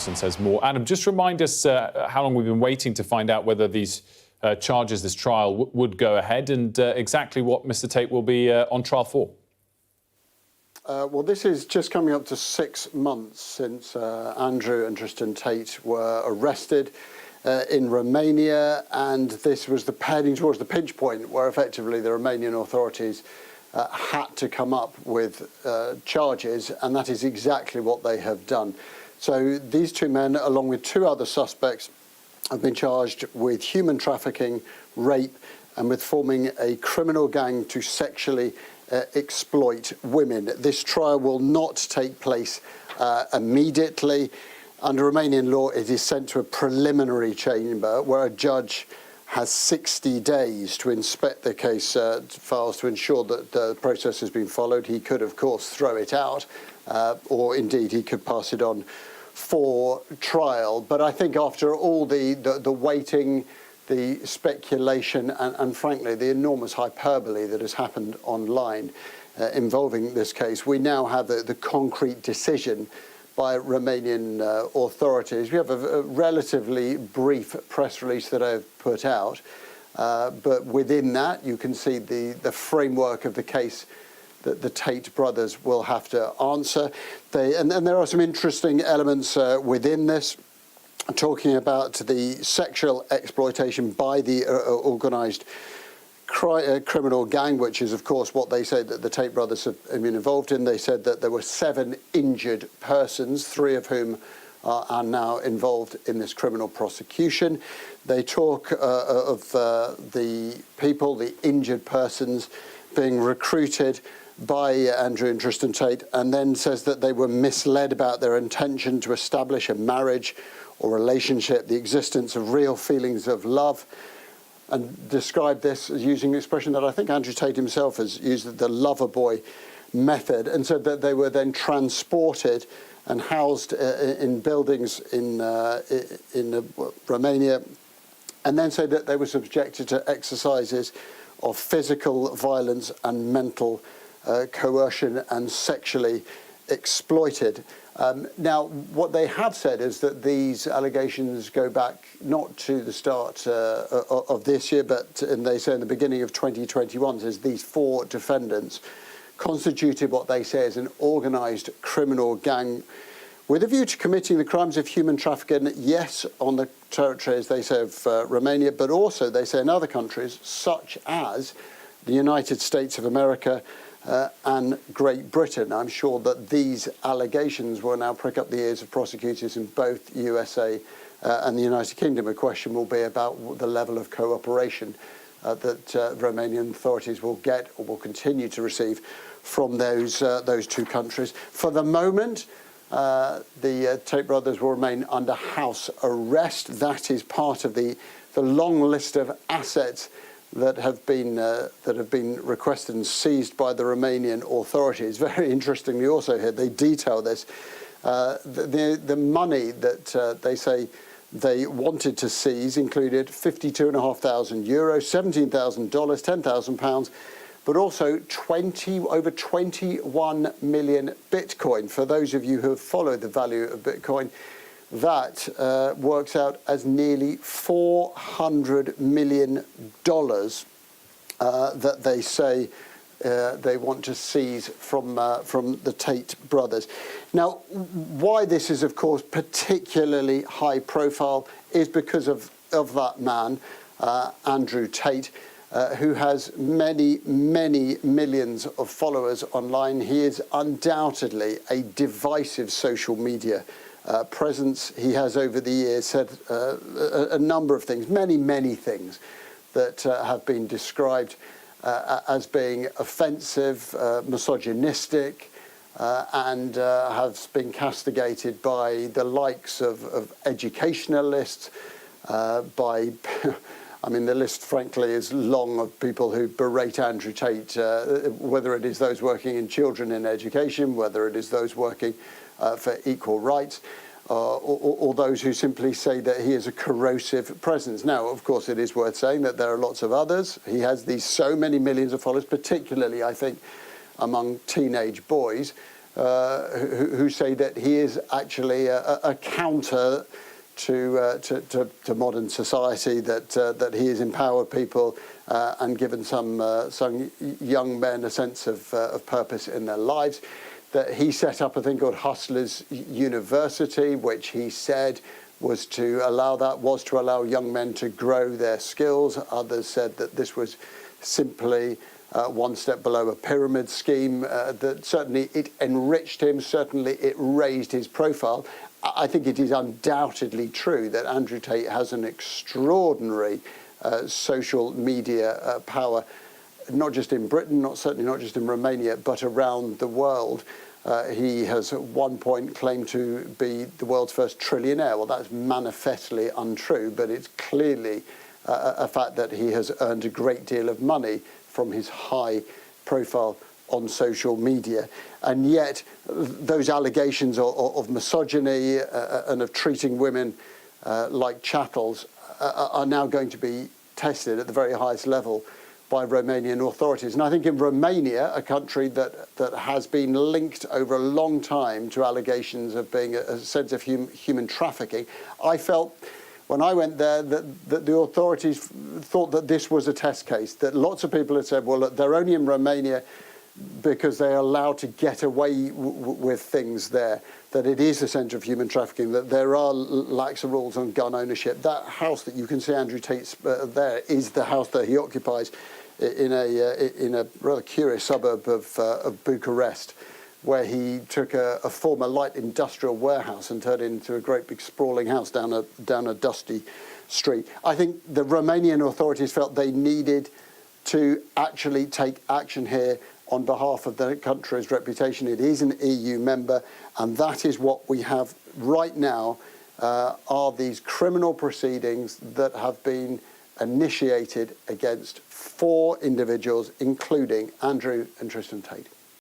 And says more. Adam, just remind us how long we've been waiting to find out whether these charges, this trial, would go ahead, and exactly what Mr. Tate will be on trial for. Well, this is just coming up to 6 months since Andrew and Tristan Tate were arrested in Romania, and this was heading towards the pinch point where effectively the Romanian authorities had to come up with charges, and that is exactly what they have done. So these two men, along with 2 other suspects, have been charged with human trafficking, rape, and with forming a criminal gang to sexually exploit women. This trial will not take place immediately. Under Romanian law, it is sent to a preliminary chamber where a judge has 60 days to inspect the case files to ensure that the process has been followed. He could, of course, throw it out, or indeed he could pass it on for trial. But I think after all the waiting, the speculation, and frankly the enormous hyperbole that has happened online involving this case, we now have the concrete decision by Romanian authorities. We have a relatively brief press release that I've put out, but within that you can see the framework of the case that the Tate brothers will have to answer. And there are some interesting elements within this, talking about the sexual exploitation by the organised criminal gang, which is, of course, what they say that the Tate brothers have been involved in. They said that there were 7 injured persons, 3 of whom are now involved in this criminal prosecution. They talk of the people, the injured persons, being recruited by Andrew and Tristan Tate, and then says that they were misled about their intention to establish a marriage or relationship, the existence of real feelings of love, and described this as using an expression that I think Andrew Tate himself has used, the lover boy method, and said that they were then transported and housed in buildings in Romania, and then said that they were subjected to exercises of physical violence and mental coercion and sexually exploited. Now, what they have said is that these allegations go back not to the start of this year, but, and they say in the beginning of 2021, says these 4 defendants constituted what they say is an organised criminal gang with a view to committing the crimes of human trafficking, yes, on the territory, as they say, of Romania, but also, they say, in other countries, such as the United States of America, and Great Britain. I'm sure that these allegations will now prick up the ears of prosecutors in both USA and the United Kingdom. A question will be about the level of cooperation that Romanian authorities will get or will continue to receive from those 2 countries. For the moment, the Tate brothers will remain under house arrest. That is part of the long list of assets that have been requested and seized by the Romanian authorities. Very interestingly, also here they detail this. The money that they say they wanted to seize included €52,500, $17,000, £10,000, but also over 21 million Bitcoin. For those of you who have followed the value of Bitcoin, that works out as nearly $400 million that they say they want to seize from the Tate brothers. Now, why this is, of course, particularly high profile is because of that man, Andrew Tate, who has many, many millions of followers online. He is undoubtedly a divisive social media presence. He has over the years said a number of things, many things that have been described as being offensive, misogynistic, and have been castigated by the likes of educationalists, by I mean, the list, frankly, is long of people who berate Andrew Tate, whether it is those working in children in education, whether it is those working for equal rights, or those who simply say that he is a corrosive presence. Now, of course, it is worth saying that there are lots of others. He has these so many millions of followers, particularly, I think, among teenage boys, who say that he is actually a counter to modern society, that he has empowered people and given some young men a sense of purpose in their lives. That he set up a thing called Hustlers University, which he said was to allow young men to grow their skills. Others said that this was simply one step below a pyramid scheme. That certainly it enriched him, certainly it raised his profile. I think it is undoubtedly true that Andrew Tate has an extraordinary social media power, not just in Britain, certainly not just in Romania, but around the world. He has at one point claimed to be the world's first trillionaire. Well, that's manifestly untrue, but it's clearly a fact that he has earned a great deal of money from his high profile on social media. And yet those allegations of misogyny and of treating women like chattels are now going to be tested at the very highest level by Romanian authorities. And I think in Romania, a country that has been linked over a long time to allegations of being a sense of human trafficking, I felt when I went there that the authorities thought that this was a test case, that lots of people had said, well, look, they're only in Romania because they are allowed to get away with things there, that it is a centre of human trafficking, that there are lax rules on gun ownership. That house that you can see Andrew Tate's there is the house that he occupies in a rather curious suburb of Bucharest, where he took a former light industrial warehouse and turned it into a great big sprawling house down a dusty street. I think the Romanian authorities felt they needed to actually take action here on behalf of the country's reputation. It is an EU member, and that is what we have right now, are these criminal proceedings that have been initiated against 4 individuals, including Andrew and Tristan Tate.